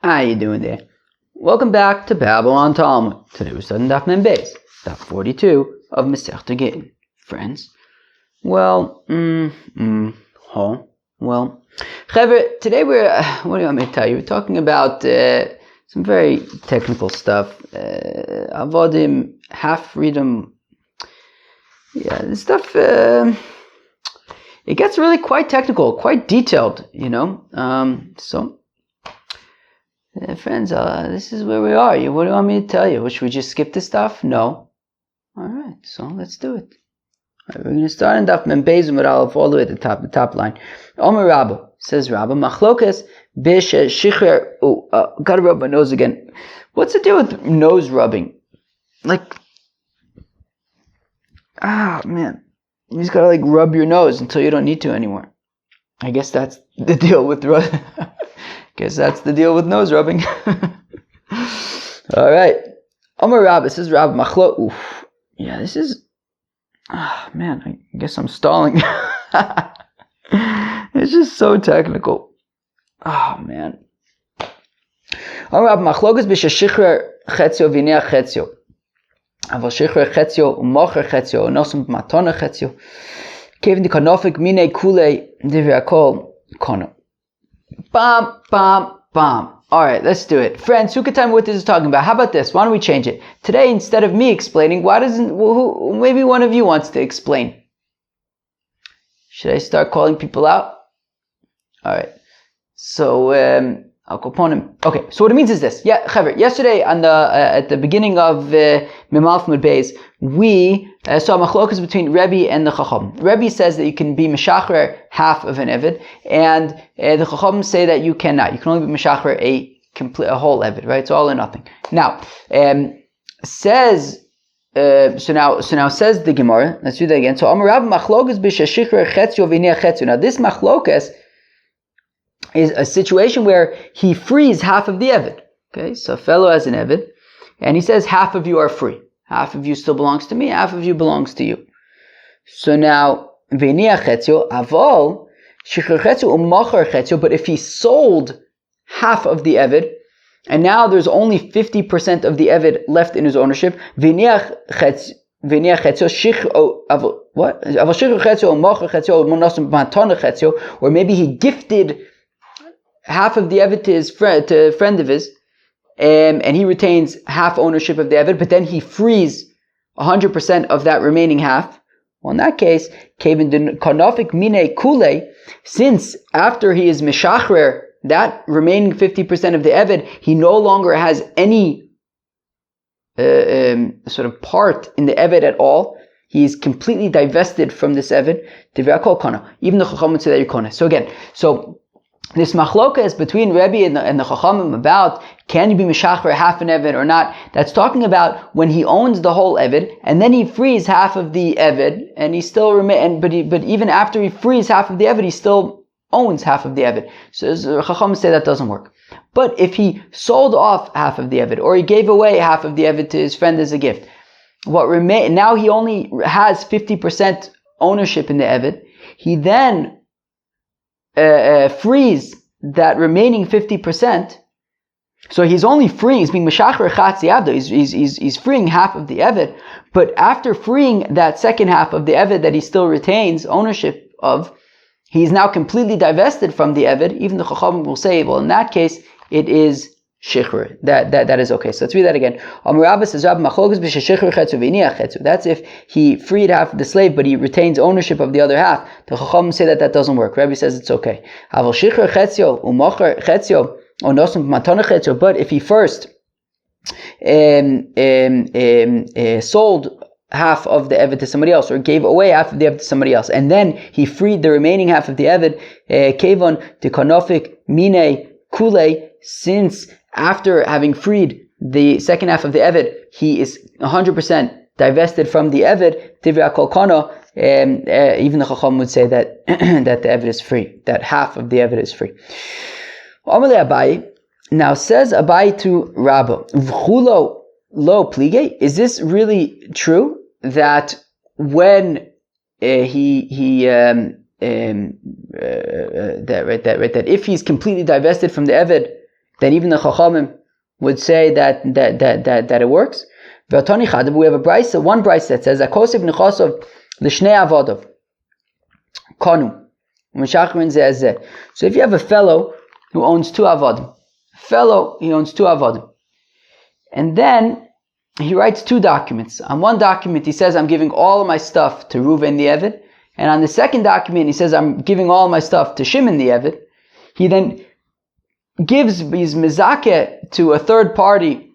How you doing there? Welcome back to Babylon Talmud. Today we're studying Daf Mem Beis, Daf 42 of Masechta Gittin. Friends, Chevre, today what do you want me to tell you? We're talking about some very technical stuff. Avodim, half freedom. Yeah, this stuff, it gets really quite technical, quite detailed, friends, this is where we are. What do you want me to tell you? Should we just skip this stuff? No. Alright, so let's do it. We're going to start in Daf Mem Beis Amud Aleph all the way at the top line. Omer Rabba, says Rabba, Machlokas bish shicher. Gotta rub my nose again. What's the deal with nose rubbing? Man. You just gotta rub your nose until you don't need to anymore. I guess that's the deal with nose rubbing. All right. Omer Rabba, this is Rabba Machlo. Yeah, this is. I guess I'm stalling. It's just so technical. Man. Omer Rabba Machlokas b'sheshichr chetzio v'neach chetzio. Aval shichr chetzio u'mocher chetzio u'nosum b'matona chetzio. Kevin di kanofik mine kule divrei hakol kono. Bam, bam, bam. All right, let's do it. Friends, who can tell me what this is talking about? How about this? Why don't we change it? Today, instead of me explaining, maybe one of you wants to explain. Should I start calling people out? All right. So, I'll call upon him. Okay, so what it means is this. Yeah, Chevre, yesterday at the beginning of Mim'alef Amud Beis, we saw machlokas between Rebbe and the Chacham. Rebbe says that you can be Meshachrer half of an Eved, and the Chacham say that you cannot. You can only be Meshachrer a whole Eved, right? It's all or nothing. Now, says the Gemara, let's do that again. So, Amar Rabba machlokas b'sheshichr chetzio v'neach chetzio. Now, this machlokas is a situation where he frees half of the Eved. Okay, so a fellow has an Eved, and he says half of you are free. Half of you still belongs to me, half of you belongs to you. So now, v'niach chetzio, avol, shichr chetzio u'machar chetzio, but if he sold half of the Eved, and now there's only 50% of the Eved left in his ownership, v'niach chetzio, or maybe he gifted half of the Eved to his friend, to a friend of his, and he retains half ownership of the Eved, but then he frees 100% of that remaining half. Well, in that case, since after he is Meshachrer, that remaining 50% of the Eved, he no longer has any sort of part in the Eved at all. He is completely divested from this Eved. Even the Chacham would say that you're Kona. So again, this machloka is between Rebbe and the Chachamim about can you be Meshachrer half an Eved or not. That's talking about when he owns the whole Eved and then he frees half of the Eved and he still but even after he frees half of the Eved, he still owns half of the Eved. So Chachamim say that doesn't work. But if he sold off half of the Eved or he gave away half of the Eved to his friend as a gift, now he only has 50% ownership in the Eved. He then frees that remaining 50%. So he's only freeing, he's being Meshachrer Chatzi Avdo, he's freeing half of the Eved, but after freeing that second half of the Eved that he still retains ownership of, he's now completely divested from the Eved. Even the Chachamim will say, well, in that case, it is Shichr. That is okay. So let's read that again. That's if he freed half of the slave, but he retains ownership of the other half. The Chacham say that doesn't work. Rabbi says it's okay. But if he first sold half of the Eved to somebody else, or gave away half of the Eved to somebody else, and then he freed the remaining half of the Eved, Kevon de Kanofik Mine Kule, since after having freed the second half of the Eved, he is 100% divested from the Eved, Divrei Hakol Kono, even the Chacham would say that that the Eved is free, that half of the Eved is free. Now says Abai to Rabba, V'chulo lo plige, is this really true that when that if he's completely divested from the Eved, then even the Chachamim would say that it works. We have a brisa, one brisa that says Akosiv Nechosov L'Shnei Avodov Konu. So if you have a fellow who owns two avodim, he owns two avodim, and then he writes two documents. On one document he says, I'm giving all of my stuff to Reuven the Eved, and on the second document he says, I'm giving all of my stuff to Shimon the Eved. He then gives his mezakeh to a third party,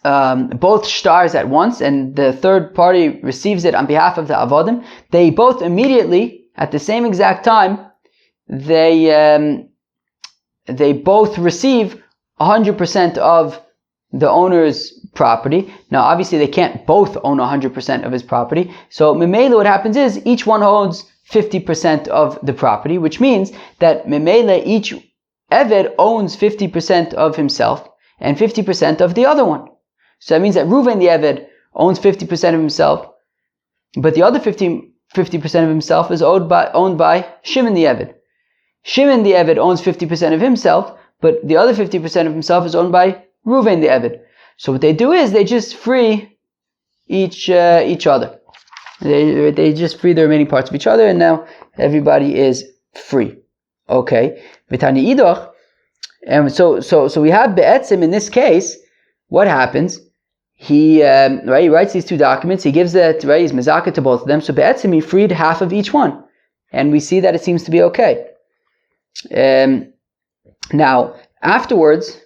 both stars at once, and the third party receives it on behalf of the avodim. They both immediately, at the same exact time, they both receive 100% of the owner's property. Now, obviously, they can't both own 100% of his property. So, Memele, what happens is, each one owns 50% of the property, which means that Memele, each Eved owns 50% of himself and 50% of the other one. So that means that Reuven the Eved owns 50% of himself, but the other 50% of himself is owned by Shimon the Eved. Shimon the Eved owns 50% of himself, but the other 50% of himself is owned by Reuven the Eved. So what they do is they just free each other. They just free the remaining parts of each other, and now everybody is free. Okay. And so we have Be'etzim in this case. What happens? He writes these two documents. He gives that, he's mezakeh to both of them. So Be'etzim, he freed half of each one, and we see that it seems to be okay. Now afterwards,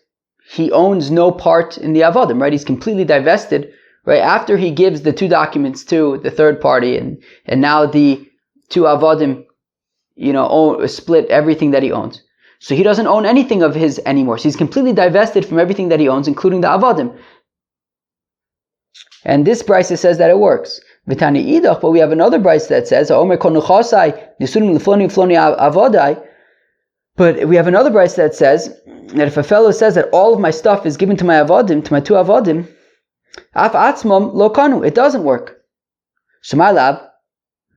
he owns no part in the avodim. Right, he's completely divested. Right, after he gives the two documents to the third party, and now the two avodim, split everything that he owns. So he doesn't own anything of his anymore. So he's completely divested from everything that he owns, including the avodim. And this brisa says that it works. V'tani idach, but we have another brisa that says, but we have another brisa that says that if a fellow says that all of my stuff is given to my avodim, to my two avodim, af atzmam lo kanu, it doesn't work. So my lab,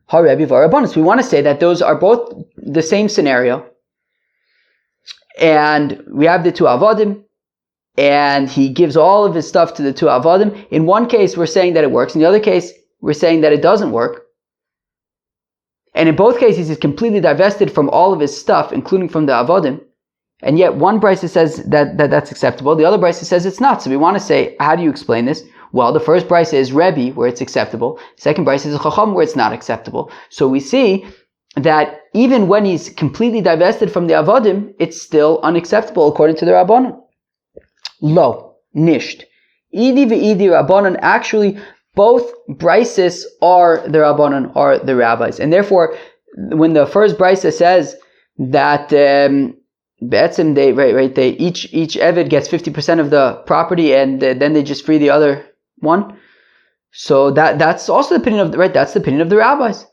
harebi v'arabonus. We want to say that those are both the same scenario, and we have the two avodim, and he gives all of his stuff to the two avodim. In one case, we're saying that it works. In the other case, we're saying that it doesn't work. And in both cases, he's completely divested from all of his stuff, including from the avodim. And yet, one brisa says that's acceptable. The other brisa says it's not. So we want to say, how do you explain this? Well, the first brisa is Rebbe, where it's acceptable. The second brisa is Chacham, where it's not acceptable. So we see that even when he's completely divested from the avodim, it's still unacceptable according to the Rabbanon. Lo, nisht. Idi ve'idi Rabbanon, actually, both brises are the Rabbanon, are the rabbis. And therefore, when the first brisa says that Be'etzim, they each Eved gets 50% of the property, and then they just free the other one. So that's also the opinion of that's the opinion of the rabbis.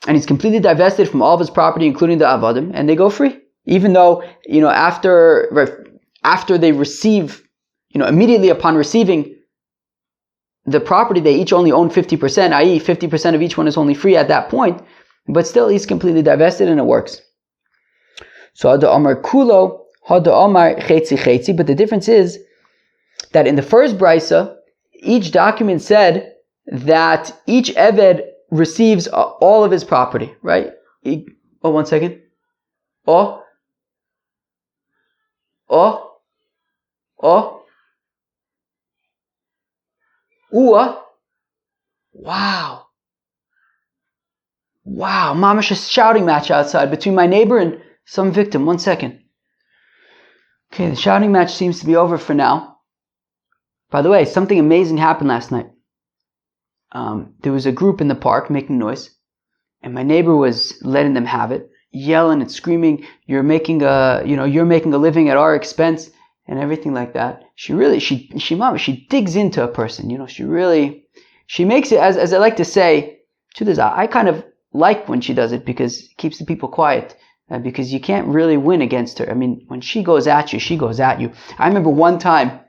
And he's completely divested from all of his property, including the avodim, and they go free. Even though, after they receive, immediately upon receiving the property, they each only own 50%, i.e. 50% of each one is only free at that point, but still he's completely divested and it works. So Hada Amar Kulo, Hada Amar Chetzi Chetzi, but the difference is that in the first brisa, each document said that each Eved receives all of his property, right? One second. Wow, mamash, a shouting match outside between my neighbor and some victim. 1 second. Okay, the shouting match seems to be over for now. By the way, something amazing happened last night. There was a group in the park making noise, and my neighbor was letting them have it, yelling and screaming, you're making a living at our expense, and everything like that. She digs into a person, she makes it, as I like to say, truth is, I kind of like when she does it because it keeps the people quiet, because you can't really win against her. I mean, when she goes at you, she goes at you. I remember one time,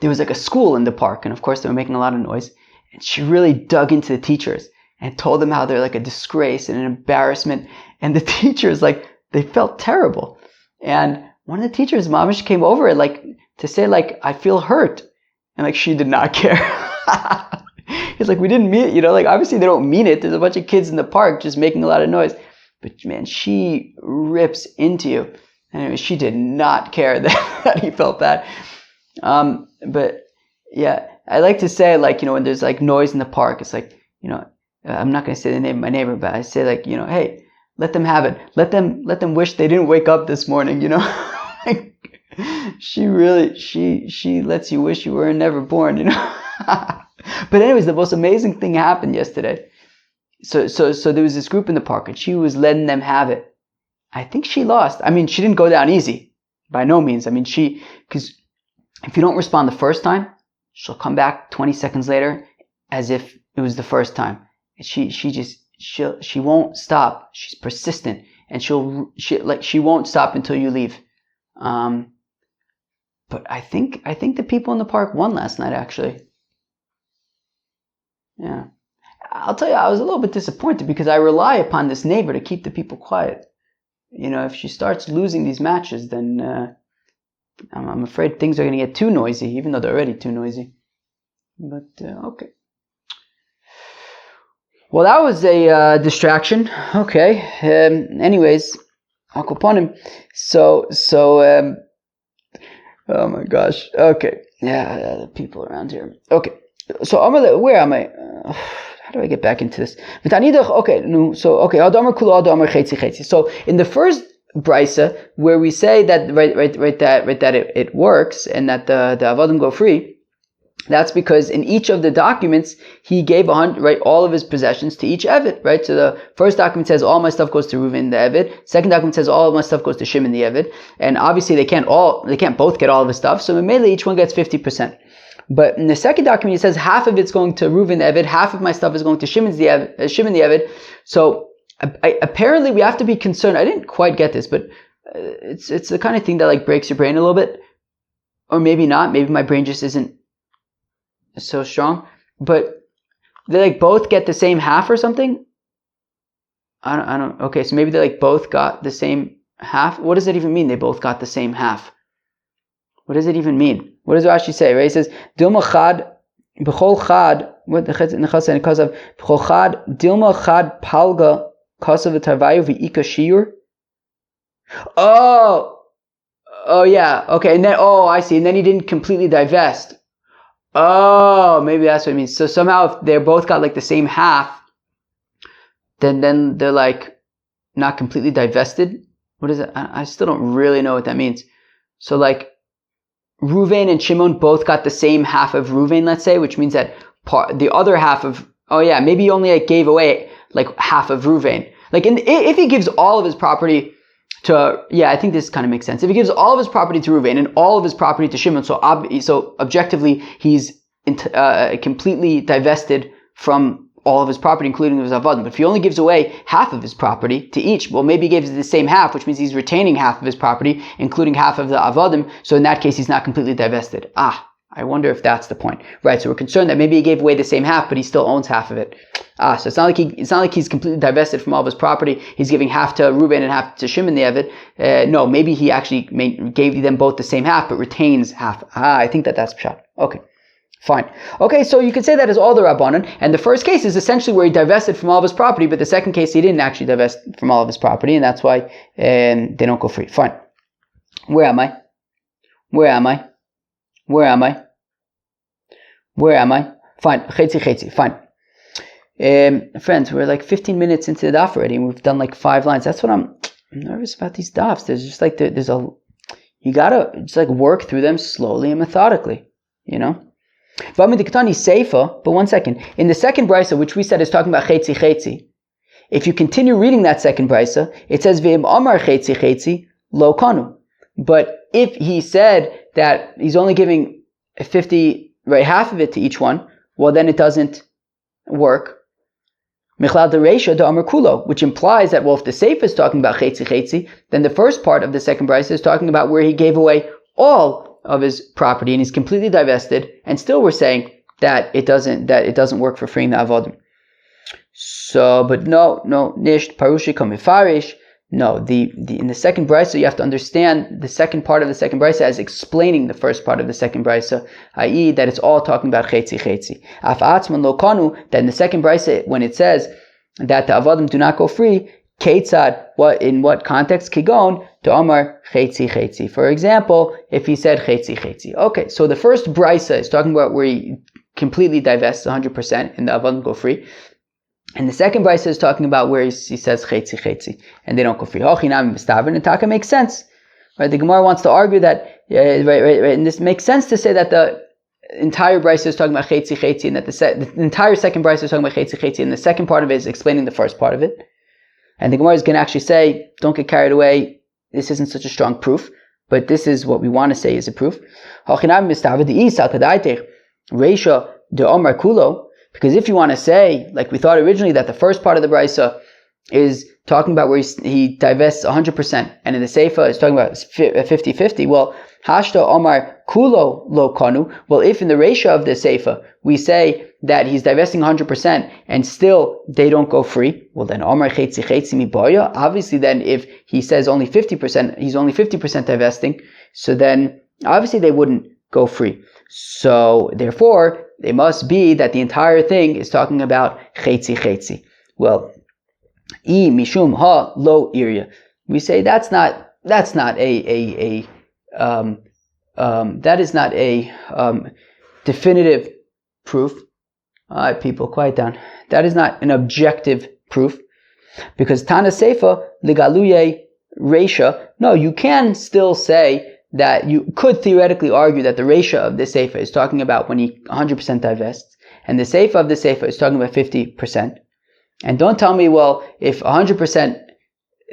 there was like a school in the park, and of course they were making a lot of noise, and she really dug into the teachers and told them how they're like a disgrace and an embarrassment, and the teachers, they felt terrible. And one of the teachers, mamish, came over like to say like, I feel hurt. And like, she did not care. He's like, we didn't mean it, like obviously they don't mean it. There's a bunch of kids in the park just making a lot of noise. But man, she rips into you. Anyway, she did not care that he felt bad. But yeah, I like to say like, when there's like noise in the park, it's like, I'm not going to say the name of my neighbor, but I say like, hey, let them have it. Let them wish they didn't wake up this morning, Like, she lets you wish you were never born, But anyways, the most amazing thing happened yesterday. So there was this group in the park and she was letting them have it. I think she lost. I mean, she didn't go down easy. By no means. I mean, because if you don't respond the first time, she'll come back 20 seconds later as if it was the first time. And she won't stop. She's persistent and she won't stop until you leave. But I think the people in the park won last night, actually. Yeah. I'll tell you, I was a little bit disappointed because I rely upon this neighbor to keep the people quiet. If she starts losing these matches, then I'm afraid things are going to get too noisy, even though they're already too noisy. But, okay. Well, that was a distraction. Okay. Anyways, Akuponim. So, oh my gosh. Okay. Yeah, the people around here. Okay. So, where am I? How do I get back into this? Okay. So, in the first brisa, where we say that that it works and that the avodim go free, that's because in each of the documents he gave all of his possessions to each Eved, right? So the first document says all my stuff goes to Reuven the Eved. Second document says all of my stuff goes to Shimon the Eved. And obviously they can't both get all of his stuff. So mainly each one gets 50%. But in the second document, it says half of it's going to Reuven the Eved, half of my stuff is going to Shimon the Eved. So apparently we have to be concerned. I didn't quite get this, but it's the kind of thing that like breaks your brain a little bit, or maybe not. Maybe my brain just isn't so strong. But they like both get the same half or something. I don't. Okay, so maybe they like both got the same half. What does it even mean? They both got the same half. What does it even mean? What does Rashi say? Right? He says, "Dilma chad b'chol chad." What the chetz nechas and kasav b'chol chad dilma chad palga kasav v'tarvayu v'ika shiur. Oh yeah. Okay, and then I see. And then he didn't completely divest. Oh, maybe that's what it means. So somehow if they're both got like the same half, then they're like not completely divested. What is it? I still don't really know what that means. So like Reuven and Shimon both got the same half of Reuven, let's say, which means that the other half of, maybe he only like gave away like half of Reuven. Like if he gives all of his property to, I think this kind of makes sense. If he gives all of his property to Reuven and all of his property to Shimon, so objectively he's completely divested from all of his property, including his avodim. But if he only gives away half of his property to each, well, maybe he gives the same half, which means he's retaining half of his property, including half of the avodim. So in that case, he's not completely divested. I wonder if that's the point, right? So we're concerned that maybe he gave away the same half, but he still owns half of it. So it's not like he's completely divested from all of his property. He's giving half to Reuben and half to Shimon the Eved. No, maybe he actually gave them both the same half, but retains half. I think that's pshat. Okay. Fine. Okay, so you could say that is all the Rabbanan, and the first case is essentially where he divested from all of his property, but the second case he didn't actually divest from all of his property, and that's why they don't go free. Fine. Where am I? Fine. Chetzi. Fine. Friends, we're like 15 minutes into the daf already, and we've done like 5 lines. That's what I'm nervous about these dafs. There's just like, you gotta just like work through them slowly and methodically, But one second. In the second brisa, which we said is talking about chetzi, if you continue reading that second brisa, it says v'im amar chetzi lo kanu. But if he said that he's only giving 50, right, half of it to each one, well then it doesn't work. Michlal dereisha da amar kulo, which implies that, well, if the seif is talking about chetzi, then the first part of the second brisa is talking about where he gave away all of his property and he's completely divested, and still we're saying that it doesn't work for freeing the avodim. So, but no, nisht parushi kamifarish. No, in the second brisa, you have to understand the second part of the second brisa as explaining the first part of the second brisa, i.e. that it's all talking about chetzi chetzi. Af atzman lo kanu, that in the second brisa, when it says that the avadim do not go free, ketzad, in what context? Kigon, to amar chetzi chetzi. For example, if he said chetzi chetzi. Okay, so the first brisa is talking about where he completely divests 100% and the avadim go free. And the second brisa is talking about where he says chetzi chetzi, and they don't go free. Hochinam mistaven, and taka makes sense. Right? The Gemara wants to argue that, right, and this makes sense to say that the entire brisa is talking about chetzi chetzi, and that the entire second brisa is talking about chetzi chetzi, and the second part of it is explaining the first part of it. And the Gemara is going to actually say, don't get carried away, this isn't such a strong proof, but this is what we want to say is a proof. Hochinam mistaven the isa kadaitech reisha de omar kulo. Because if you want to say, like we thought originally, that the first part of the brisa is talking about where he divests 100%, and in the Seifa is talking about 50-50, well, hashta omar kulo lo kanu, well, if in the ratio of the Seifa we say that he's divesting 100% and still they don't go free, well then omar chetzi chetzi mi boya, obviously then if he says only 50%, he's only 50% divesting, so then obviously they wouldn't go free. So therefore, it must be that the entire thing is talking about chetzi chetzi. Well, I mishum ha lo iria. We say that is not a definitive proof. All right, people, quiet down. That is not an objective proof, because Tana Seifa ligaluye reisha. No, you can still say that you could theoretically argue that the ratio of this Seifa is talking about when he 100% divests, and the Seifa of the Seifa is talking about 50%. And don't tell me, well, if 100%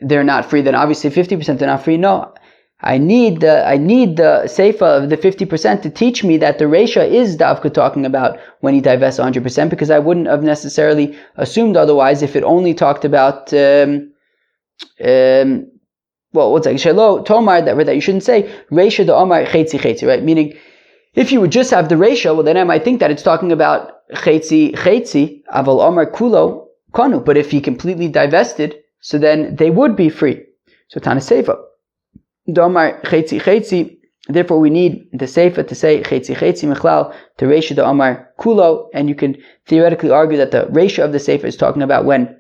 they're not free, then obviously 50% they're not free. No, I need the Seifa of the 50% to teach me that the ratio is Davka talking about when he divests 100%, because I wouldn't have necessarily assumed otherwise if it only talked about well, what's that? Shelo Tomar, that you shouldn't say Reisha the Omar Chetzi Chetzi, right? Meaning, if you would just have the ratio, well, then I might think that it's talking about Chetzi Chetzi Aval Omar Kulo Kanu. But if he completely divested, so then they would be free. So Tana Seifa the Omar Chetzi Chetzi. Therefore, we need the Seifa to say Chetzi Chetzi Mechlal to Reisha the Omar Kulo, and you can theoretically argue that the ratio of the Seifa is talking about when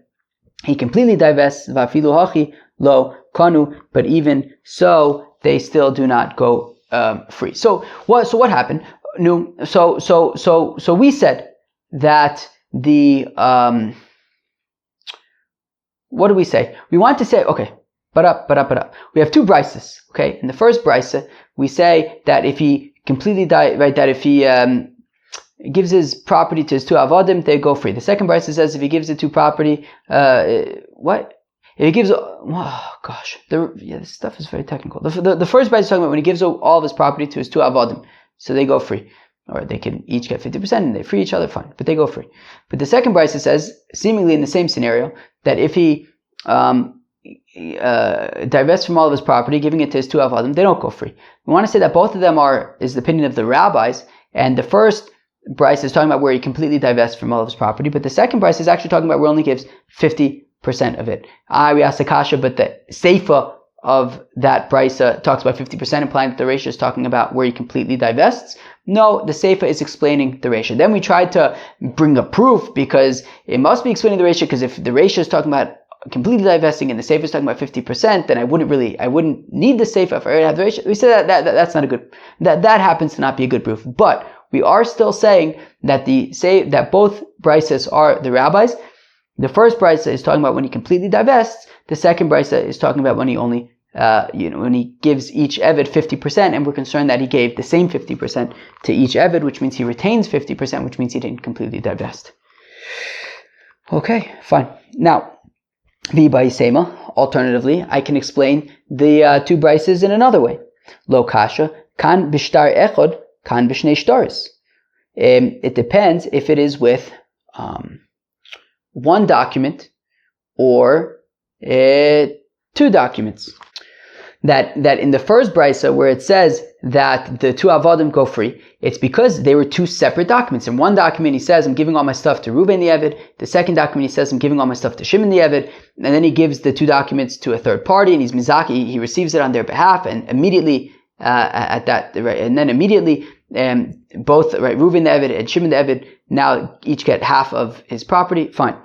he completely divests Vafilu Hachi Lo Kanu, but even so, they still do not go free. So what happened? No, so we said that the what do we say? We want to say, okay, but we have two brises. Okay, in the first brisa we say that if he completely that if he gives his property to his two avadim, they go free. The second brisa says if he gives it to property, what? If he gives, this stuff is very technical. The first brisa is talking about when he gives all of his property to his two avadim, so they go free. Or they can each get 50% and they free each other, fine, but they go free. But the second brisa says, seemingly in the same scenario, that if he divests from all of his property, giving it to his two avadim, they don't go free. We want to say that both of them is the opinion of the rabbis, and the first brisa is talking about where he completely divests from all of his property, but the second brisa is actually talking about where he only gives 50% of it. We asked Akasha, but the Seifa of that brisa talks about 50%, implying that the ratio is talking about where he completely divests. No, the Seifa is explaining the ratio. Then we tried to bring a proof, because it must be explaining the ratio, because if the ratio is talking about completely divesting and the Seifa is talking about 50%, then I wouldn't need the Seifa if I already have the ratio. We said that's not a good, that happens to not be a good proof. But we are still saying that that both brises are the rabbis. The first brisa is talking about when he completely divests. The second brisa is talking about when he only, when he gives each Eved 50%, and we're concerned that he gave the same 50% to each Eved, which means he retains 50%, which means he didn't completely divest. Okay, fine. Now, V'Baisema, alternatively, I can explain the two brises in another way. Lo kasha, kan bishtar echod, kan b'shnei shtaris. It depends if it is with one document or two documents. that in the first brisa where it says that the two avodim go free, it's because they were two separate documents. In one document he says, I'm giving all my stuff to Reuven the Eved. The second document he says, I'm giving all my stuff to Shimon the Eved. And then he gives the two documents to a third party, and he's mizaki, he receives it on their behalf, and immediately both Reuven the Eved and Shimon the Eved now each get half of his property. Fine.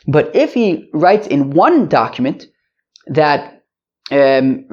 But if he writes in one document that he's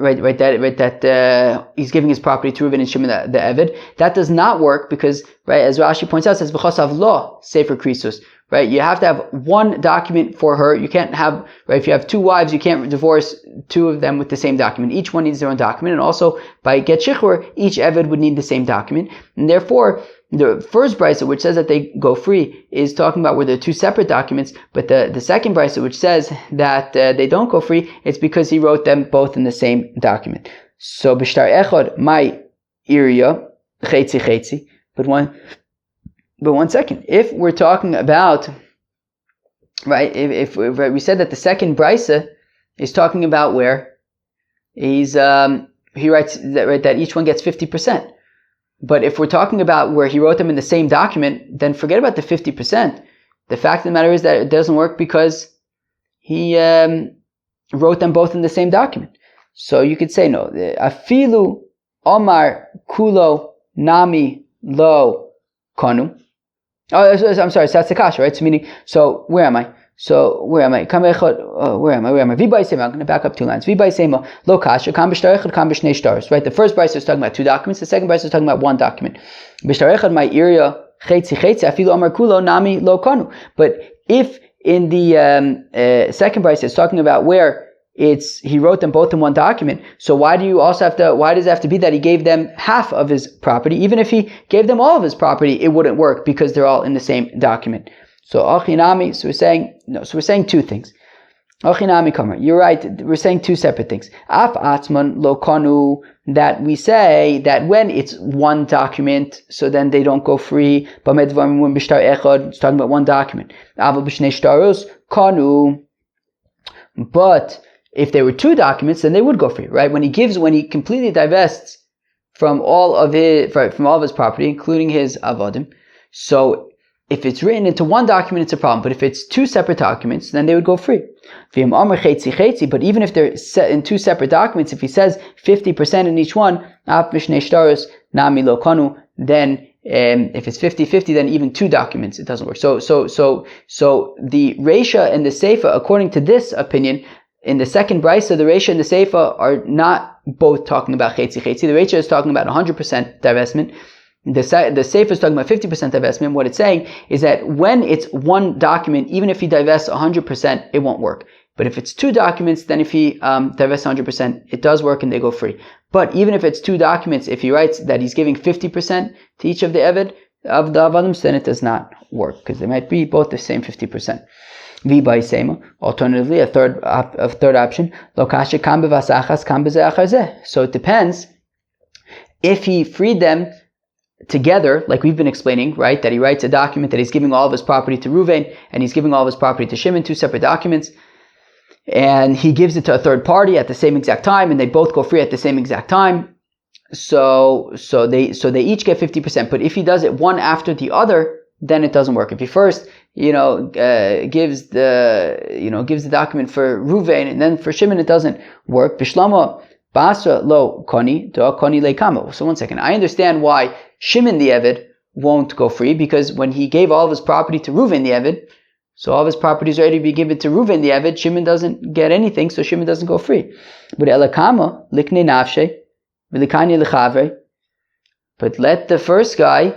giving his property to Reuven and Shimon the Eved, that does not work because, as Rashi points out, it says v'chosav lo sefer krisus. Right, you have to have one document for her. You can't have, if you have two wives, you can't divorce two of them with the same document. Each one needs their own document, and also by get shichur, each Eved would need the same document, and therefore the first brisa, which says that they go free, is talking about where they're two separate documents. But the second brisa, which says that they don't go free, it's because he wrote them both in the same document. So b'shtar echad my iriya chetzi chetzi, but one second. If we're talking about, if we said that the second brisa is talking about where he writes that each one gets 50%. But if we're talking about where he wrote them in the same document, then forget about the 50%. The fact of the matter is that it doesn't work because he wrote them both in the same document. So you could say no. Afilu Omar Kulo Nami Lo Konu. Oh, I'm sorry, so that's the kasha, right? So meaning, where am I? Where am I? Where am I? V'bai sema. I'm going to back up two lines. V'bai sema lo kasha kam b'shtar echad kam b'shnei shtaros. Right? The first brisa is talking about two documents. The second brisa is talking about one document. B'shtar echad my iriya chetzi chetzi afilu amar kulo nami lo kanu. But if in the second brisa it's talking about where he wrote them both in one document, so why does it have to be that he gave them half of his property? Even if he gave them all of his property, it wouldn't work because they're all in the same document. So achinami, so we're saying two things. Achinami kamer, you're right, we're saying two separate things. Af atzman lo kanu, that we say that when it's one document, so then they don't go free. But medvarim when b'shtar echad, it's talking about one document. Aval b'shnei shtaros kanu, but if there were two documents, then they would go free, right? When he completely divests from all of his property, including his avodim. So if it's written into one document, it's a problem. But if it's two separate documents, then they would go free. But even if they're set in two separate documents, if he says 50% in each one, then if it's 50-50, then even two documents, it doesn't work. So the Reisha and the Seifa, according to this opinion, in the second brisa, the Reisha and the Seifa are not both talking about chetzi chetzi. The Reisha is talking about 100% divestment. The Seifa is talking about 50% divestment. What it's saying is that when it's one document, even if he divests 100%, it won't work. But if it's two documents, then if he divests 100%, it does work and they go free. But even if it's two documents, if he writes that he's giving 50% to each of the Eved, of the Avadim, then it does not work because they might be both the same 50%. V'bai sema. Alternatively, a third option. Lo kasha kam b'vasachas kam b'zeh achar zeh. So it depends if he freed them together, like we've been explaining, right? That he writes a document that he's giving all of his property to Reuven and he's giving all of his property to Shimon, two separate documents, and he gives it to a third party at the same exact time, and they both go free at the same exact time. So they each get 50%. But if he does it one after the other, then it doesn't work. If he first, gives the document for Reuven and then for Shimon, it doesn't work. Bishlama basra lo koni do koni leikamo. So one second, I understand why Shimon the Eved won't go free, because when he gave all of his property to Reuven the Eved, so all of his property is ready to be given to Reuven the Eved, Shimon doesn't get anything, so Shimon doesn't go free. But elakama likne nafshe v'likanya lechavre. But let the first guy,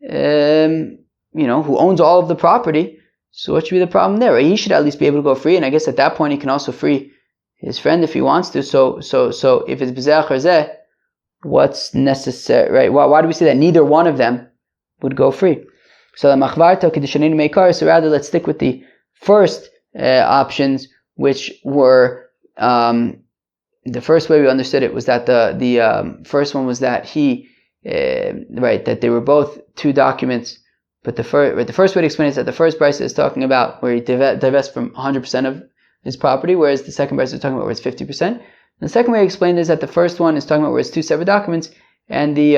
who owns all of the property, so what should be the problem there? He should at least be able to go free, and I guess at that point he can also free his friend if he wants to. So if it's b'zeh achar zeh, what's necessary, right? Why do we say that neither one of them would go free? So rather let's stick with the first options, which were the first way we understood it was that the first one was that that they were both two documents. But the first way to explain it is that the first brisa is talking about where he divests from 100% of his property, whereas the second brisa is talking about where it's 50%. The second way I explained is that the first one is talking about where it's two separate documents, and the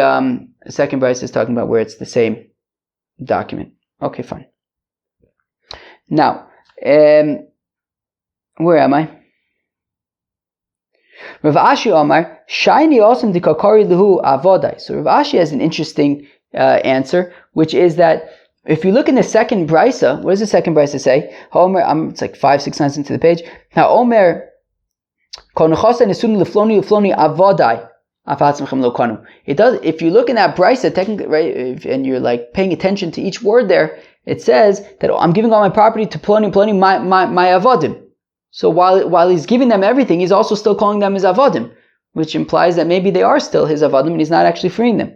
second brisa is talking about where it's the same document. Okay, fine. Now, where am I? Rav Ashi Omar, Shaini Osam Dikakari Luhu Avodai. So Rav Ashi has an interesting answer, which is that if you look in the second brisa, what does the second brisa say? Omer, it's like 5-6 lines into the page. Now, Omer, it does. If you look in that brisa, technically, right, and you're like paying attention to each word there, it says that I'm giving all my property to Ploni, my avodim. So while he's giving them everything, he's also still calling them his avodim, which implies that maybe they are still his avodim and he's not actually freeing them.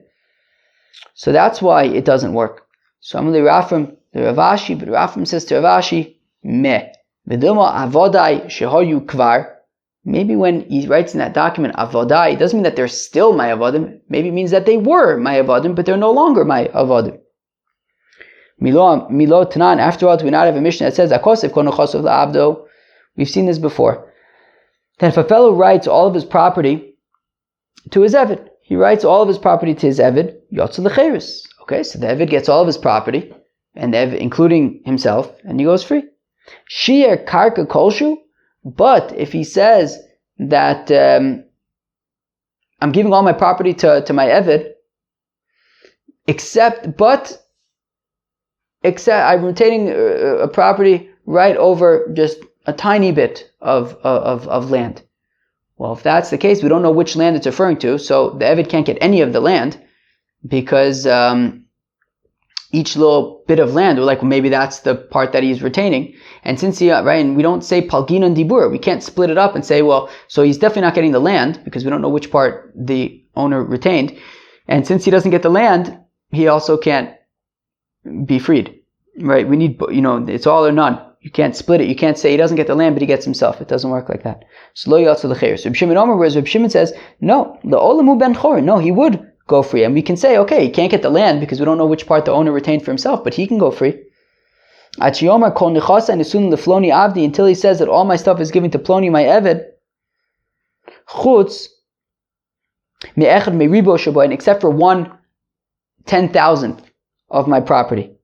So that's why it doesn't work. So I'm going to Rafram the Rav Ashi, but Rafram says to Rav Ashi, meh. V'dilma avodai shehoyu kvar. Maybe when he writes in that document avodai, it doesn't mean that they're still my avodim. Maybe it means that they were my avodim, but they're no longer my avodim. Milo Tanan. After all, do we not have a mission that says Akosef kono chosov la'avdo? We've seen this before. That if a fellow writes all of his property to his eved, he writes all of his property to his eved, yotze lecheres. Okay, so the eved gets all of his property, and the eved, including himself, and he goes free. Shi'er karka kolshu. But if he says that I'm giving all my property to my eved, except I'm retaining a property right over just a tiny bit of land. Well, if that's the case, we don't know which land it's referring to, so the eved can't get any of the land, because each little bit of land, we're like, well, maybe that's the part that he's retaining. And since and we don't say palgin and dibur, we can't split it up and say, well, so he's definitely not getting the land, because we don't know which part the owner retained. And since he doesn't get the land, he also can't be freed, right? We need, it's all or none. You can't split it. You can't say he doesn't get the land, but he gets himself. It doesn't work like that. So lo yatsu l'cheir. So Reb Shimon Omer, whereas Reb Shimon says, no, le'olamu ben chor. No, he would go free. And we can say, okay, he can't get the land because we don't know which part the owner retained for himself, but he can go free. Until he says that all my stuff is given to Ploni, my Eved, except for 1/10,000th of my property.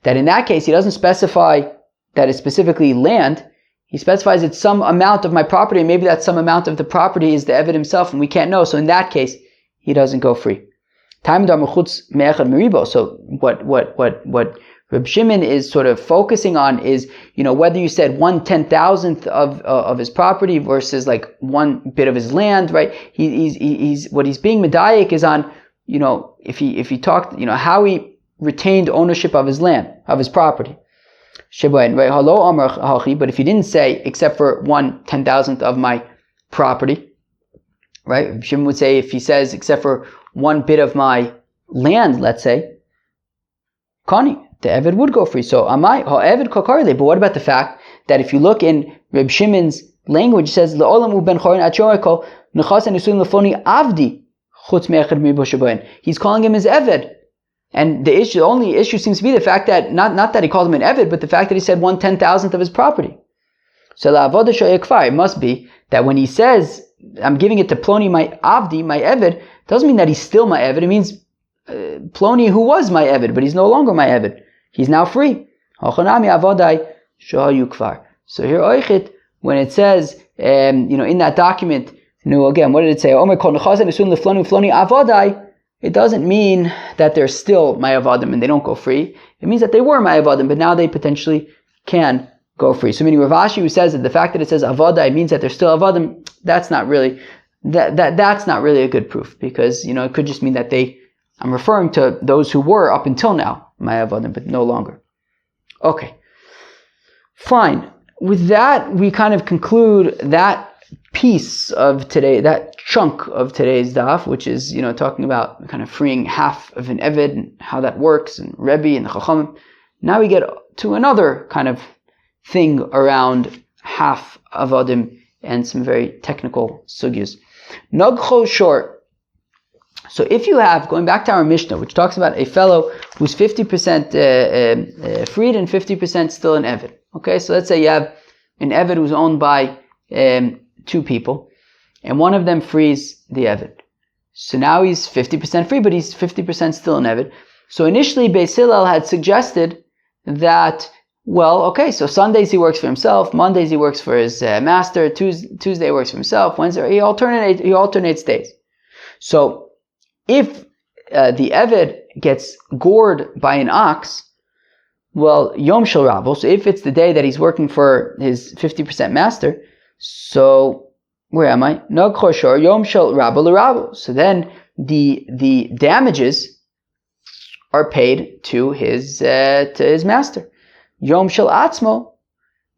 That in that case, he doesn't specify that it's specifically land. He specifies it's some amount of my property, and maybe that some amount of the property is the Eved himself, and we can't know. So in that case, he doesn't go free. So what Reb Shimon is sort of focusing on is, whether you said 1/10,000th of his property versus like one bit of his land, right? He's what he's being medayik is on, if he talked, how he retained ownership of his land, of his property. But if he didn't say except for 1/10,000th of my property, right? Reb Shimon would say if he says except for one bit of my land, let's say, Kani, the Eved would go free. So Amai, Eved Kokarle. But what about the fact that if you look in Reb Shimon's language, it says Le'olamu ben chorin achoreko nechas anisun lefoni avdi chutz me'echad miboshaboyin. He's calling him his Eved, and the only issue seems to be the fact that not that he called him an Eved, but the fact that he said 1/10,000th of his property. So la'avoda shoyekfar. It must be that when he says I'm giving it to Ploni, my avdi, my Eved, doesn't mean that he's still my Eved. It means Ploni, who was my Eved, but he's no longer my Eved. He's now free. So here, Oichit, when it says, in that document, again, what did it say? It doesn't mean that they're still my Avadim and they don't go free. It means that they were my Avadim, but now they potentially can go free. So meaning Rav Ashi, who says that the fact that it says Avadai means that they're still Avadim, that's not really a good proof, because it could just mean that I'm referring to those who were up until now my Avadim, but no longer. Okay, fine. With that, we kind of conclude that piece of today, that chunk of today's daf, which is talking about kind of freeing half of an Eved and how that works, and Rebbe and the Chachamim. Now we get to another kind of thing around half Avadim and some very technical sugyas. Nagcho short. So if you have, going back to our Mishnah, which talks about a fellow who's 50% freed and 50% still an Eved. Okay, so let's say you have an Eved who's owned by two people, and one of them frees the Eved. So now he's 50% free, but he's 50% still an Eved. So initially, Beis Hillel had suggested that, well, okay, so Sundays he works for himself, Mondays he works for his master, Tuesday he works for himself, Wednesday he alternates days. So if the Eved gets gored by an ox, well, Yom Shel Rabo, so if it's the day that he's working for his 50% master, so where am I? Nog Choshor Yom Shel Rabo l'Rabo. So then the damages are paid to his master. Yom Shel Atzmo.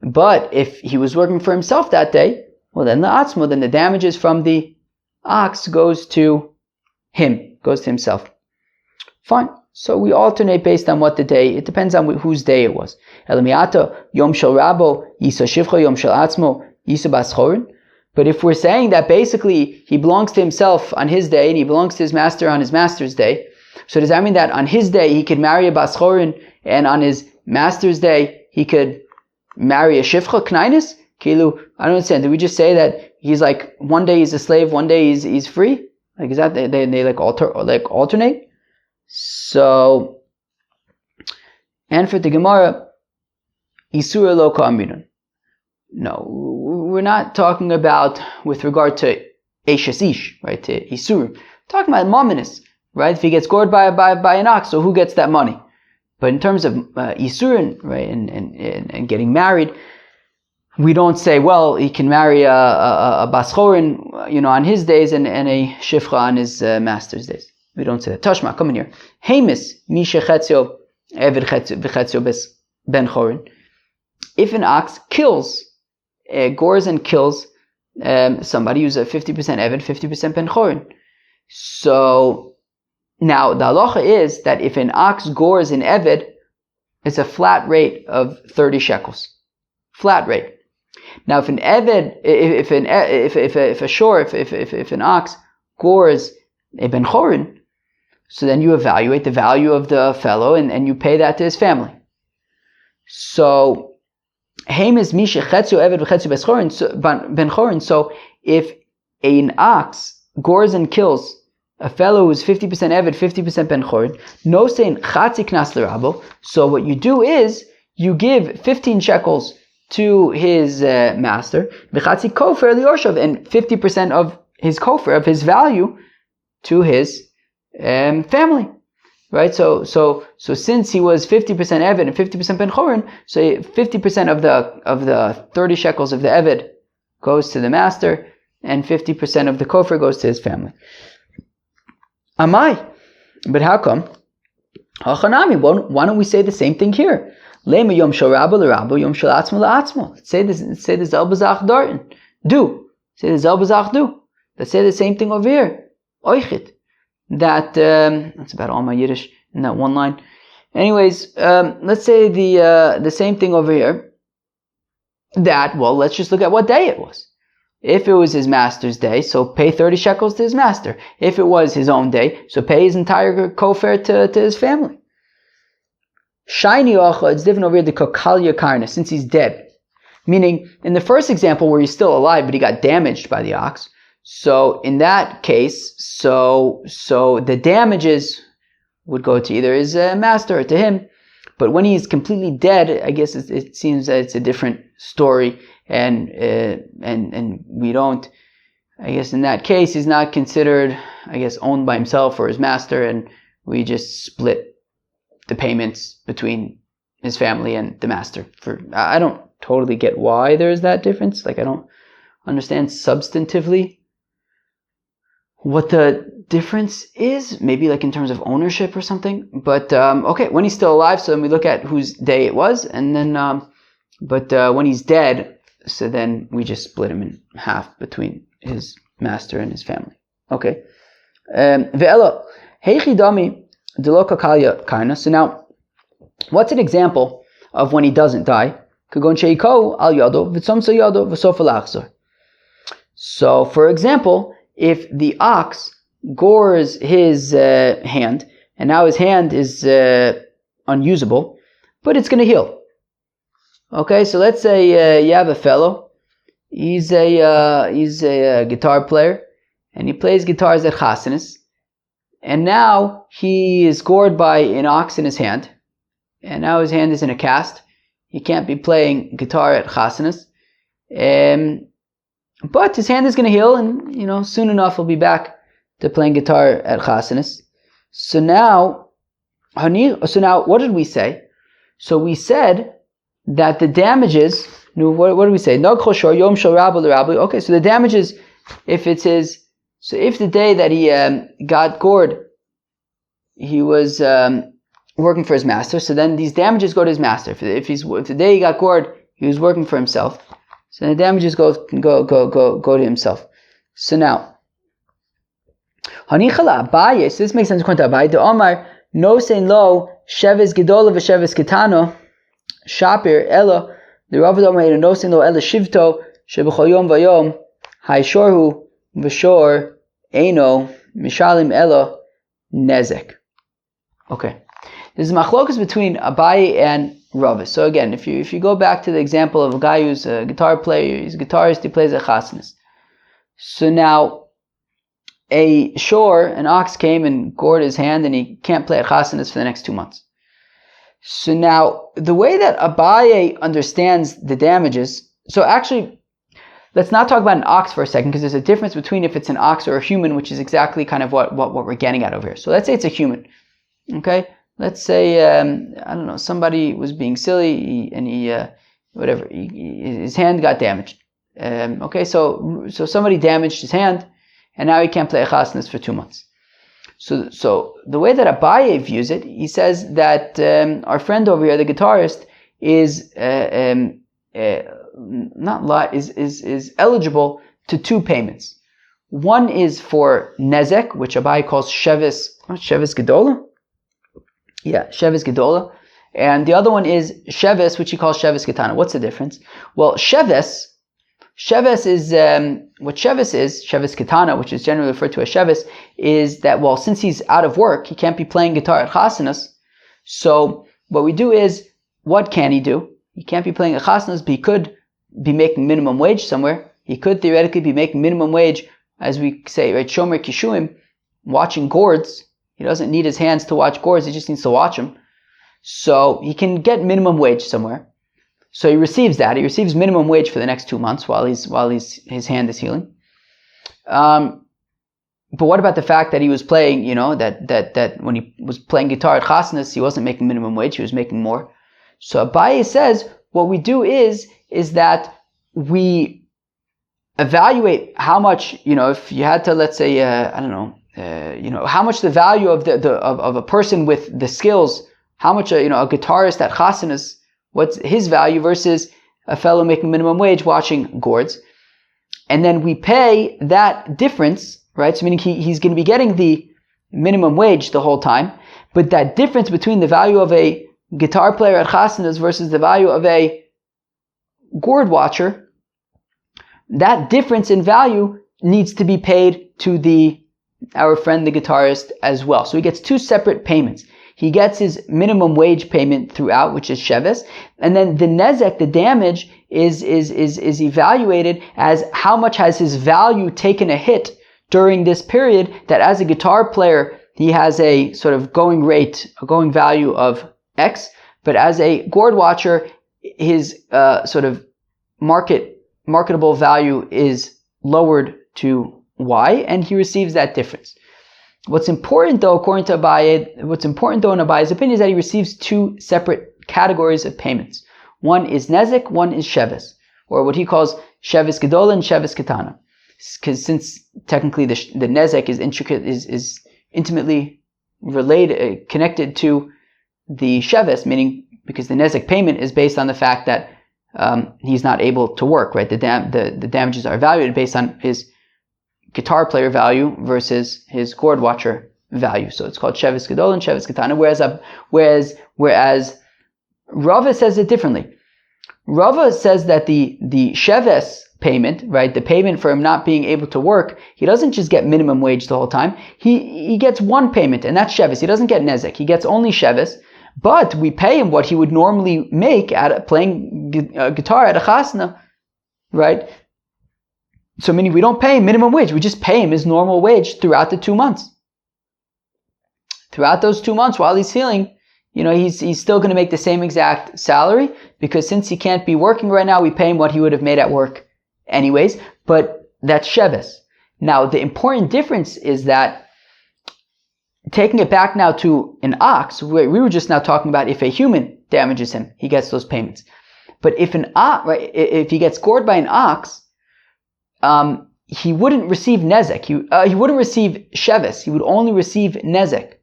But if he was working for himself that day, well then the damages from the ox goes to him, goes to himself. Fine. So we alternate based on what the day, it depends on whose day it was. Elamiata, Yom Shel Rabo, Yisa Shivcha, Yom Shel Atzmo, Yisa Bas Chorin. But if we're saying that basically he belongs to himself on his day and he belongs to his master on his master's day, so does that mean that on his day he could marry a Bas Chorin and on his master's day he could marry a Shivcha Knainis? Kilu, I don't understand. Did we just say that he's like, one day he's a slave, one day he's free? Like, is that, they like alternate? So, and for the Gemara, Isura lo ka'aminon. No, we're not talking about with regard to Eishes Ish, right? To Isur. We're talking about Mominus, right? If he gets gored by an ox, so who gets that money? But in terms of Isurin, right, and getting married, we don't say, well, he can marry a Bas Chorin, on his days and a Shifcha on his master's days. We don't say that. Tashma, come in here. Heimis, Misha Chetzio, Eved Chetzio Ben Chorin. If an ox kills, gores and kills somebody who's a 50% Eved, 50% Ben Chorin. So, now the halacha is that if an ox gores an Eved, it's a flat rate of 30 shekels. Flat rate. Now, if an Eved, if an ox gores a Ben Chorin, so then you evaluate the value of the fellow and you pay that to his family. So, Haim is Misha Chetzio Eved v'Chetzio Ben Chorin. So, if an ox gores and kills a fellow who's 50% Eved, 50% Ben Chorin, no saying Chatzi Knas l'Rabo. So what you do is you give 15 shekels to his master, v'Chatzi Kofer li'Orshav, and 50% of his Kofer, of his value, to his family, right? So since he was 50% Eved and 50% Ben Chorin, so 50% of the 30 shekels of the Eved goes to the master, and 50% of the Kofer goes to his family. Amai, but how come? Hachanami, why don't we say the same thing here? Lema Yom Shel Rabo l'Rabo, Yom Shel Atzmo l'Atzmo. Let's say the Zelbazach Darton. Do. Say the Zelbazach do. Let's say the same thing over here. Oichit. That's about all my Yiddish in that one line. Anyways, let's say the same thing over here. Let's just look at what day it was. If it was his master's day, so pay 30 shekels to his master. If it was his own day, so pay his entire kofer to his family. Shiny Ocha, it's different over here, the Kokalya Karna, since he's dead. Meaning, in the first example where he's still alive, but he got damaged by the ox, so in that case, so the damages would go to either his master or to him. But when he's completely dead, I guess it seems that it's a different story, and we don't. I guess in that case, he's not considered, I guess, owned by himself or his master, and we just split the payments between his family and the master. I don't totally get why there's that difference. Like, I don't understand substantively what the difference is, maybe like in terms of ownership or something. But okay, when he's still alive, so then we look at whose day it was, and then when he's dead, so then we just split him in half between his master and his family. Okay. Ve'elo heichi dami delo kakalya karna. So now, what's an example of when he doesn't die? Kagon sheiko al yado v'tzomso yado v'sofa lachzor. So, for example, if the ox gores his hand, and now his hand is unusable, but it's going to heal. Okay, so let's say you have a fellow, he's a guitar player, and he plays guitars at chasanas. And now he is gored by an ox in his hand, and now his hand is in a cast. He can't be playing guitar at chasanas. But his hand is going to heal, and soon enough he'll be back to playing guitar at chasanas. So now, what did we say? So we said that the damages. What did we say? Okay, so the damages, if it's his. So if the day that he got gored, he was working for his master, so then these damages go to his master. If the day he got gored, he was working for himself, so the damages go to himself. So now, Hanichala Abaye. So this makes sense according to Abaye. The Omar no saying lo sheves gedola v'sheves ketano shapir elo. The Rav Omar no saying lo elo shivto shebechol yom vayom haishorhu v'shor eino mishalim elo nezek. Okay, this is machlokas between Abaye and Rav. So again, if you go back to the example of a guy who's a guitar player, he's a guitarist, he plays at chasanas. So now, an ox came and gored his hand, and he can't play at chasanas for the next 2 months. So now, the way that Abaye understands the damages, so actually, let's not talk about an ox for a second, because there's a difference between if it's an ox or a human, which is exactly kind of what we're getting at over here. So let's say it's a human. Okay? Let's say, somebody was being silly, his hand got damaged. So somebody damaged his hand, and now he can't play chasanas for 2 months. So the way that Abaye views it, he says that our friend over here, the guitarist, is eligible to 2 payments. One is for nezek, which Abaye calls sheves gedola. Yeah, sheves gedola. And the other one is sheves, which he calls sheves ketana. What's the difference? Well, sheves is, what sheves is, sheves ketana, which is generally referred to as sheves, is that, well, since he's out of work, he can't be playing guitar at chasanas. So what we do is, what can he do? He can't be playing at chasanas, but he could be making minimum wage somewhere. He could theoretically be making minimum wage, as we say, right, shomer kishuim, watching gourds. He doesn't need his hands to watch gourds, he just needs to watch them. So he can get minimum wage somewhere. So he receives that. He receives minimum wage for the next 2 months while his hand is healing. But what about the fact that he was playing, that when he was playing guitar at chasanas, he wasn't making minimum wage, he was making more. So Abaye says, what we do is that we evaluate how much, if you had to, let's say, how much the value of of a person with the skills, how much a guitarist at chasanas, what's his value versus a fellow making minimum wage watching gourds, and then we pay that difference, right? So meaning he's going to be getting the minimum wage the whole time, but that difference between the value of a guitar player at chasanas versus the value of a gourd watcher, that difference in value needs to be paid to our friend the guitarist as well. So he gets 2 separate payments. He gets his minimum wage payment throughout, which is sheves, and then the nezek, the damage, is evaluated as how much has his value taken a hit during this period, that as a guitar player, he has a sort of going rate, a going value of X, but as a gourd watcher, his sort of marketable value is lowered to Y, and he receives that difference. What's important though, according to Abaye, in Abaye's opinion, is that he receives 2 separate categories of payments. One is nezek, one is sheves, or what he calls sheves gedola and sheves ketana. Because since technically the nezek is intimately related, connected to the sheves, meaning because the nezek payment is based on the fact that he's not able to work, right? The damages are evaluated based on his guitar player value versus his gourd watcher value. So it's called sheves gedol and sheves ketana. Whereas Rava says it differently. Rava says that the sheves payment, right, the payment for him not being able to work, he doesn't just get minimum wage the whole time. He gets 1 payment, and that's sheves. He doesn't get nezek. He gets only sheves. But we pay him what he would normally make at playing guitar at a chasna, right? So meaning we don't pay him minimum wage, we just pay him his normal wage throughout the 2 months. Throughout those 2 months while he's healing, he's still going to make the same exact salary, because since he can't be working right now, we pay him what he would have made at work anyways, but that's Sheves. Now, the important difference is that, taking it back now to an ox, we were just now talking about if a human damages him, he gets those payments. But if if he gets gored by an ox, he wouldn't receive nezek. He wouldn't receive sheves. He would only receive nezek.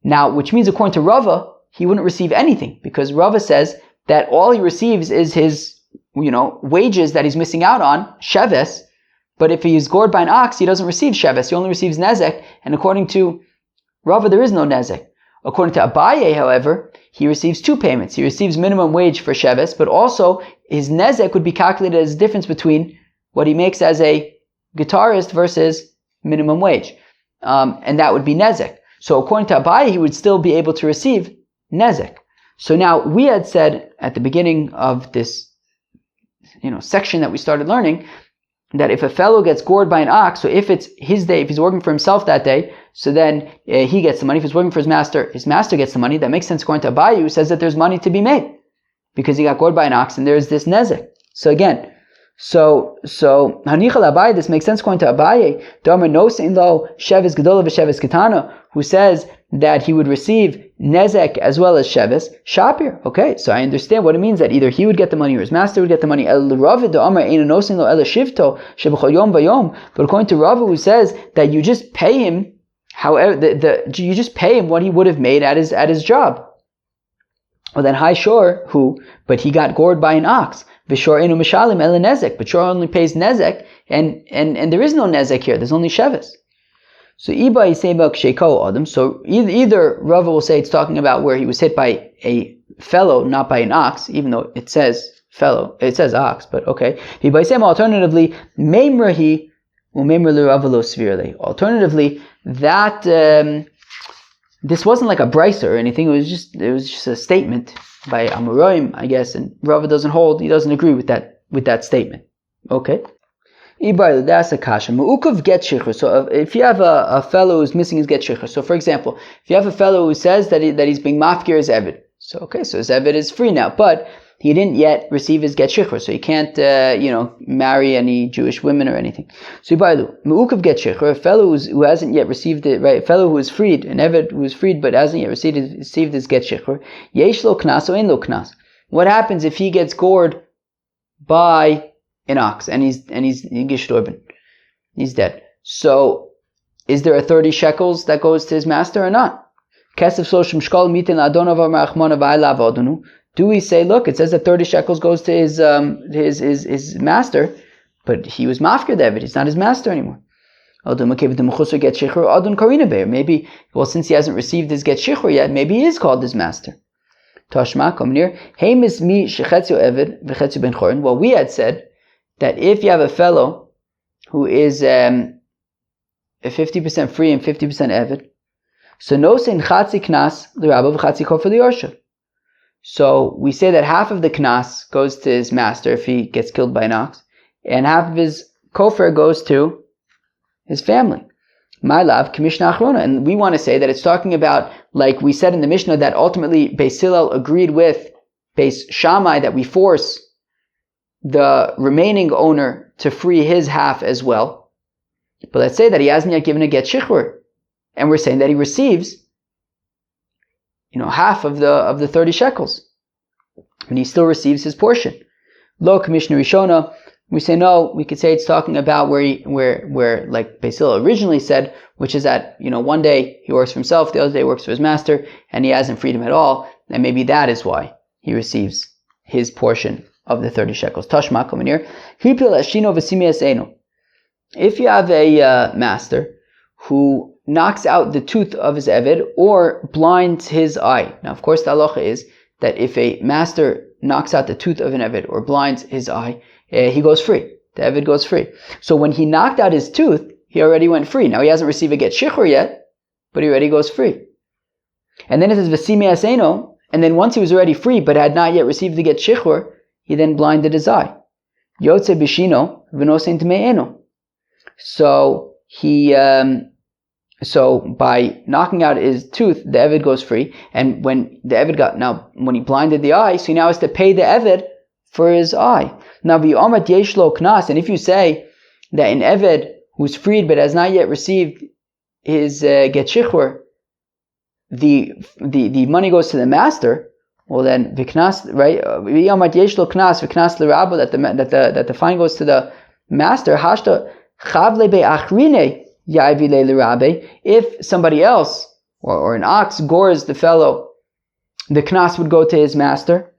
Now, which means according to Rava, he wouldn't receive anything, because Rava says that all he receives is his, wages that he's missing out on, sheves. But if he is gored by an ox, he doesn't receive sheves. He only receives nezek. And according to Rava, there is no nezek. According to Abaye, however, he receives 2 payments. He receives minimum wage for sheves, but also his nezek would be calculated as the difference between what he makes as a guitarist versus minimum wage. And that would be nezek. So according to Abaye, he would still be able to receive nezek. So now we had said at the beginning of this, section that we started learning, that if a fellow gets gored by an ox, so if it's his day, if he's working for himself that day, so then he gets the money. If he's working for his master gets the money. That makes sense according to Abaye, who says that there's money to be made because he got gored by an ox, and there's this nezek. So again, so Hanichal Abaye, this makes sense according to Abaye. Domer nosein lo sheves gedola v'sheves ketana, who says that he would receive nezek as well as sheves. Shapir. Okay, so I understand what it means, that either he would get the money or his master would get the money. El Rava domer eino nosein lo ela shivto sheb'chol yom v'yom. But according to Rava, who says that you just pay him, however, you just pay him what he would have made at his job. Well then, hi Shor, but he got gored by an ox. V'shor enu mishalim ela nezek. But Shor only pays nezek, and there is no nezek here. There's only sheves. So Iba Yiseba Ksheko Adam. So either Rava will say it's talking about where he was hit by a fellow, not by an ox, even though it says fellow, it says ox, but okay. Iba Yiseba, alternatively, Meimrahi u'Meimra l'Ravalo Svirle. Alternatively, that this wasn't like a brisa or anything. It was just a statement by Amoraim, I guess, and Rava he doesn't agree with that statement. Okay. That's a kasha. Mu'ukav get shichur. So if you have a fellow who's missing his get shichur. So for example, if you have a fellow who says that he's being mafkir his eved. So okay, so his eved is free now, but he didn't yet receive his get shichur, so he can't marry any Jewish women or anything. So mu'ukav get shichur, a fellow who hasn't yet received it, right? A fellow who is freed, an eved who is freed but hasn't yet received his get shichur. Yesh lo knas or ein lo knas. What happens if he gets gored by an ox and he's gestorben? He's dead. So is there a 30 shekels that goes to his master or not? Do we say, look, it says that 30 shekels goes to his master, but he was mafkir David, he's not his master anymore. Maybe, well, since he hasn't received his get shichur yet, maybe he is called his master. Well, we had said that if you have a fellow who is 50% free and 50% eved, so no sein chatzi knas l'rabba v'chatzi kofer liyorsha. So we say that half of the knas goes to his master if he gets killed by an ox, and half of his kofer goes to his family. My love, Kamishna Achrona. And we want to say that it's talking about, like we said in the Mishnah, that ultimately Beis Hillel agreed with Beis Shammai that we force the remaining owner to free his half as well. But let's say that he hasn't yet given a get shichur, and we're saying that he receives, half of the 30 shekels, and he still receives his portion. Lo Commissioner Rishona, we say no. We could say it's talking about where like Beis Hillel originally said, which is that one day he works for himself, the other day he works for his master, and he hasn't freed him at all, and maybe that is why he receives his portion of the 30 shekels. Tashma Kominir. If you have a master who knocks out the tooth of his eved or blinds his eye. Now, of course, the halacha is that if a master knocks out the tooth of an eved or blinds his eye, he goes free. The eved goes free. So when he knocked out his tooth, he already went free. Now he hasn't received a get shichur yet, but he already goes free. And then it says v'simi aseno, and then once he was already free but had not yet received the get shichur, he then blinded his eye. Yotze b'shino v'nosein tme'eno. So so by knocking out his tooth, the Eved goes free. And when the Eved when he blinded the eye, so he now has to pay the Eved for his eye. Now, v'yomat yesh lo knas, and if you say that an Eved who's freed but has not yet received his get shichur, the money goes to the master. Well, then v'knas, right? V'yomat yesh lo knas v'knas l'rabo, that the fine goes to the master. Hashta chavle be'achrine. If somebody else or an ox gores the fellow, the knas would go to his master.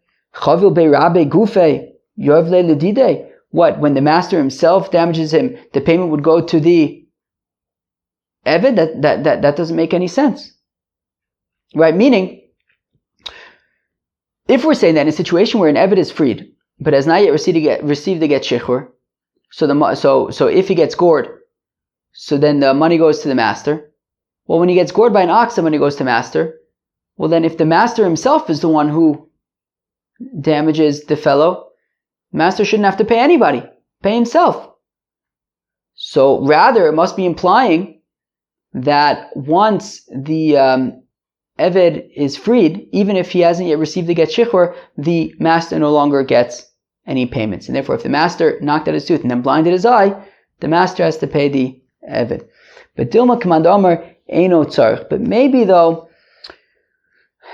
What, when the master himself damages him, the payment would go to the Eved? That doesn't make any sense, right? Meaning, if we're saying that in a situation where an Eved is freed but has not yet received the get shichur, so if he gets gored, so then the money goes to the master. Well, when he gets gored by an ox, the money goes to master. Well, then if the master himself is the one who damages the fellow, master shouldn't have to pay anybody, pay himself. So rather, it must be implying that once the Eved is freed, even if he hasn't yet received the get shichur, the master no longer gets any payments. And therefore, if the master knocked out his tooth and then blinded his eye, the master has to pay the Eved. But Dilma Command Omer Eino Tzarech. But maybe though,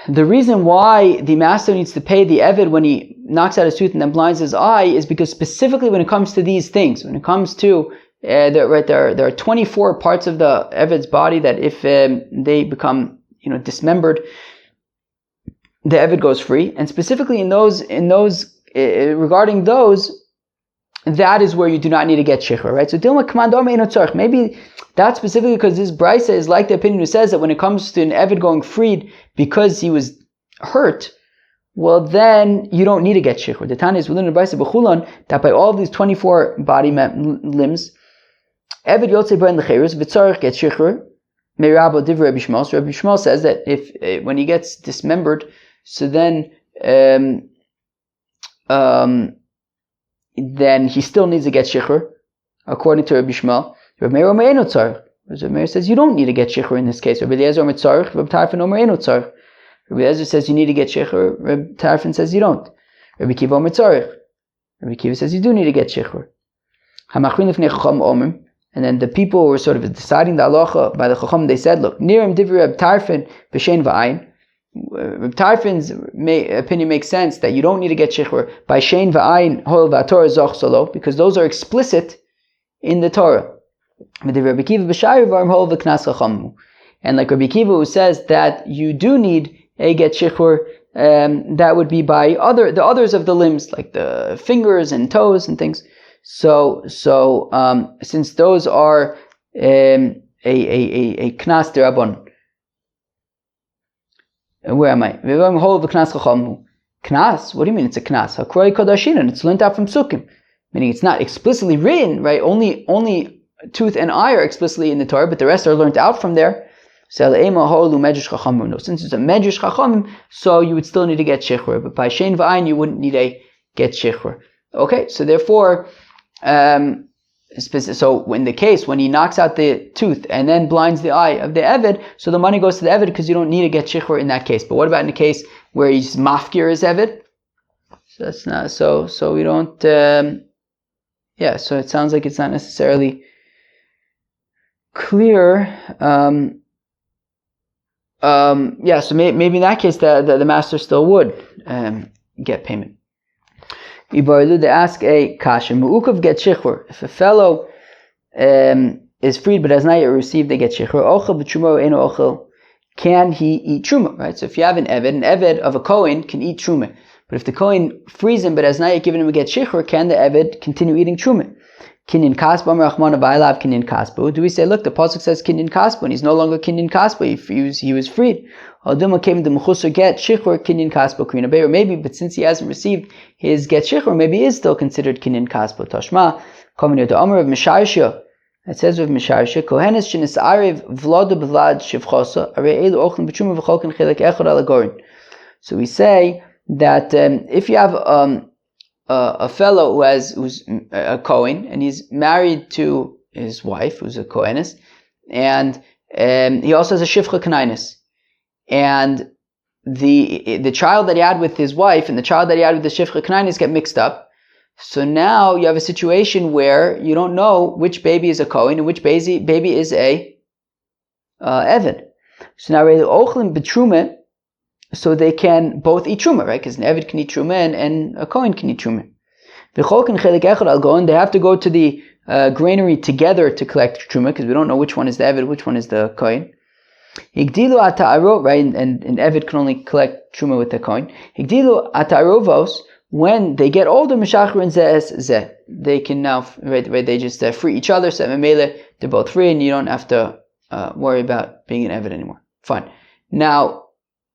the reason why the master needs to pay the Eved when he knocks out his tooth and then blinds his eye is because specifically when it comes to these things, when it comes to there are 24 parts of the Eved's body that if they become dismembered, the Eved goes free. And specifically in those regarding those, that is where you do not need to get shichur, right? So Dilma Command Omer Eino Tzarech. Maybe that's specifically because this brisa is like the opinion who says that when it comes to an Eved going freed because he was hurt, well then you don't need to get shichur. The Tanya is within the brisa b'chulon that by all these 24 body limbs, Eved yotze b'en l'cherus v'tzarech get shichur me'rabo divrei Rabbi Shmuel. So Rabbi Shmuel says that if when he gets dismembered, so then he still needs to get shichur, according to Rabbi Shmuel. Rabbi Meir Omer Eino Tzarech. Rabbi Meir says you don't need to get shichur in this case. Rabbi Eliezer Omer Tzarech, Rabbi Tarfon Omer Eino Tzarech. Rabbi Eliezer says you need to get shichur, Rabbi Tarfon says you don't. Rabbi Kiva Omer Tzarech. Rabbi Kiva says you do need to get shichur. Hamachrin lefnei chacham omer, and then the people who were sort of deciding the halacha by the chacham, they said, look, nirim divrei Rabbi Tarfon b'shein v'ayin. Rabbi Tarfon's opinion makes sense that you don't need to get shichur by shein v'ayin hol v'atorah zoch solo, because those are explicit in the Torah. And like Rabbi Kiva who says that you do need a get shichur, that would be by the others of the limbs, like the fingers and toes and things. So since those are a knas derabon. Where am I? Knas? What do you mean it's a knas? Hakroi kodashin, and it's learned out from sukkim. Meaning it's not explicitly written, right? Only tooth and eye are explicitly in the Torah, but the rest are learned out from there. So since it's a medrash chachamim, so you would still need to get shichur. But by shein v'ayin, you wouldn't need a get shichur. Okay, so therefore, so in the case when he knocks out the tooth and then blinds the eye of the Eved, so the money goes to the Eved because you don't need to get shichur in that case. But what about in the case where he's mafkir his Eved? So that's not so we don't. So it sounds like it's not necessarily clear. So maybe in that case the master still would get payment. They ask a kasha. Mu'ukav get shichur. If a fellow is freed but has not yet received the get shichur, ochel b'truma eno ochel, can he eat truma? Right. So if you have an Eved of a Kohen can eat truma. But if the Kohen frees him but has not yet given him a get shichur, can the Eved continue eating truma? Kinyan kaspa merachmana v'aylav kinyan kaspa. Do we say, look, the pasuk says kinyan kaspa, and he's no longer kinyan kaspa. He was freed. Alduma came the mechusar get shichur kinyan kaspa krina beir. Maybe, but since he hasn't received his get shichur, maybe he is still considered kinyan kaspa. Tashma coming to Amar of Misharsha. It says of Misharsha, Kohenes shenis arev v'lada b'vlad shivchosa arei elu ochlen b'truma v'cholken chilek echad alagorin. So we say that if you have a fellow who's a Kohen, and he's married to his wife, who's a Kohenes, and he also has a Shifcha Kanainis. And the child that he had with his wife and the child that he had with the Shifcha Kanainis get mixed up. So now you have a situation where you don't know which baby is a Kohen and which baby is a Eved. So now Ochlim B'Truma, so they can both eat Truma, right? Because an Eved can eat Truma and a Kohen can eat Truma. They have to go to the granary together to collect Truma, because we don't know which one is the Eved, which one is the Kohen. Higdilu ata'arov, right? And Eved can only collect Truma with the Kohen. Higdilu ata'arovos, when they get older, Meshachrin zeh, they can now, right, they just free each other, so Memele, they're both free, and you don't have to worry about being an Eved anymore. Fine. Now,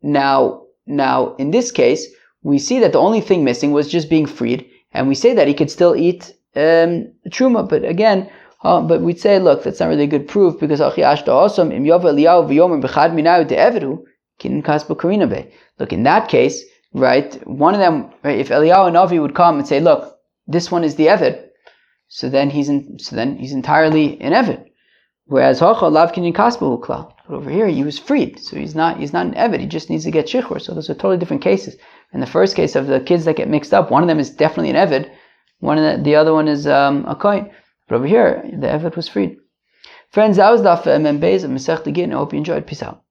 in this case, we see that the only thing missing was just being freed, and we say that he could still eat Truma, but again, but we'd say, look, that's not really a good proof, because look, in that case, right, one of them, right, if Eliyahu and Avi would come and say, look, this one is the Eved, so then he's entirely an Eved. Whereas but over here he was freed, so he's not an Eved, he just needs to get Shichur. So those are totally different cases. In the first case of the kids that get mixed up, one of them is definitely an Eved, the other one is a Kohen. But over here, the Eved was freed. Friends, that was Daf Mem Beis of Masechta Gittin. I hope you enjoyed. Peace out.